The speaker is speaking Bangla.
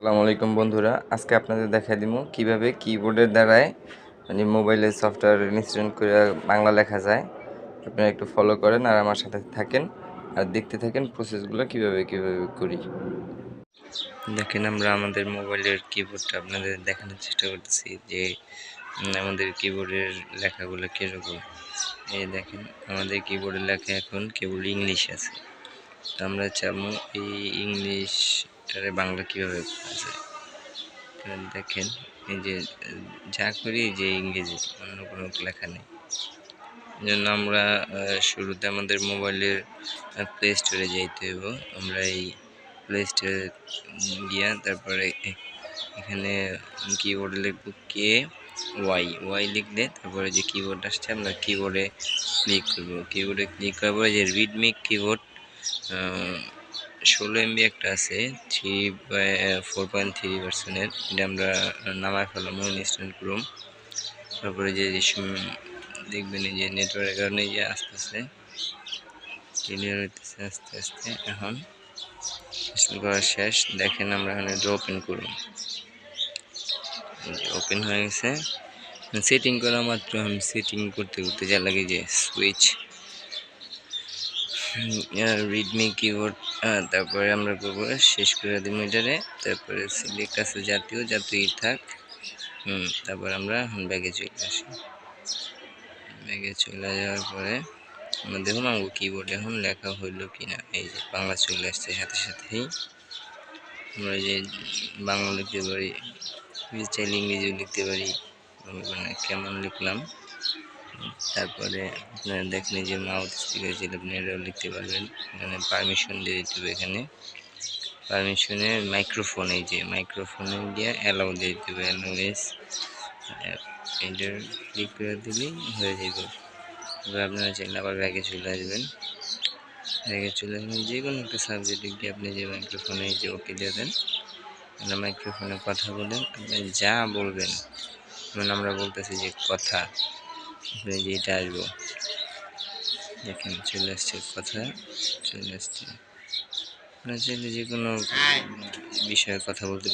আসসালামু আলাইকুম বন্ধুরা, আজকে আপনাদের দেখাই দিব কিভাবে কিবোর্ডের দ্বারায় মোবাইলের সফটওয়্যার ইনস্টল করে বাংলা লেখা যায়। আপনারা একটু ফলো করেন আর আমার সাথে থাকেন আর দেখতে থাকেন প্রসেসগুলো কিভাবে করি। দেখেন, আমরা আমাদের মোবাইলের কিবোর্ডটা আপনাদের দেখানোর চেষ্টা করতেছি যে আমাদের কিবোর্ডের লেখাগুলো কীরকম। এই দেখেন, আমাদের কিবোর্ডের লেখা এখন কেবল ইংলিশ আছে। তো আমরা চাবো এই ইংলিশটারে বাংলা কীভাবে করা যায়। দেখেন, এই যে যা করি যে ইংরেজি, অন্য কোনো লেখা নেই। জন্য আমরা শুরুতে আমাদের মোবাইলের প্লে স্টোরে যাইতে হইব। আমরা এই প্লে স্টোরে গিয়া তারপরে এখানে কিবোর্ডে লিখব ওয়াই লিখলে তারপরে যে কিবোর্ড আসছে আমরা কিবোর্ডে ক্লিক করব। কিবোর্ডে ক্লিক করার পরে যে রিডমি কিবোর্ড 16 MB একটা আছে 4.3 ভার্সনের, এটা আমরা নামায় ফেলাম, ইনস্টল করুম। তারপরে যে দেখবেন এই যে নেটওয়ার্কের কারণে যে আস্তে আস্তে ক্লিয়ার হইতেছে আস্তে আস্তে। এখন ইনস্টল করা শেষ। দেখেন, আমরা এখানে ওপেন করুন, ওপেন হয়ে গেছে। সেটিং করা মাত্র আমি সেটিং করতে যা লাগে যে সুইচ রিডমি কিবোর্ড, তারপরে আমরা করবো শেষ করে দিব এটারে। তারপরে সিলেক্ট আছে জাতীয় থাক। তারপর আমরা এখন ব্যাগে চলে আসি। ব্যাগে চলে যাওয়ার পরে আমরা দেখুন আমার কিবোর্ডে এখন লেখা হইলো কিনা। এই যে বাংলা চলে আসছে সাথে সাথেই। আমরা যে বাংলা লিখতে পারি, চাইলে ইংরেজিও লিখতে পারি, কেমন লিখলাম। তারপরে আপনারা দেখেন যে মাউথ স্পিকার যেটা আপনি এটাও লিখতে পারবেন। এখানে পারমিশন দিয়ে দিতে হবে। এখানে পারমিশনে মাইক্রোফোন, এই যে মাইক্রোফোনে দিয়ে অ্যালাউ দিয়ে দিতে হবে। অ্যালাউয়েস এটার ক্লিক করে দিলেই হয়ে যাবে। এবার আপনারা চাইলে আবার ব্যাগে চলে আসবেন। ব্যাগে চলে আসবেন, যে কোনো একটা সাবজেক্টে গিয়ে আপনি যে মাইক্রোফোনে যে ওকে দিয়ে দেন। আমরা মাইক্রোফোনে কথা বলেন, আপনি যা বলবেন, মানে আমরা বলতেছি যে কথা, যেটা আসবো। দেখেন চলে আসছে, কথা চলে আসছে। আপনার চাইলে যে কোনো বিষয়ে কথা বলতে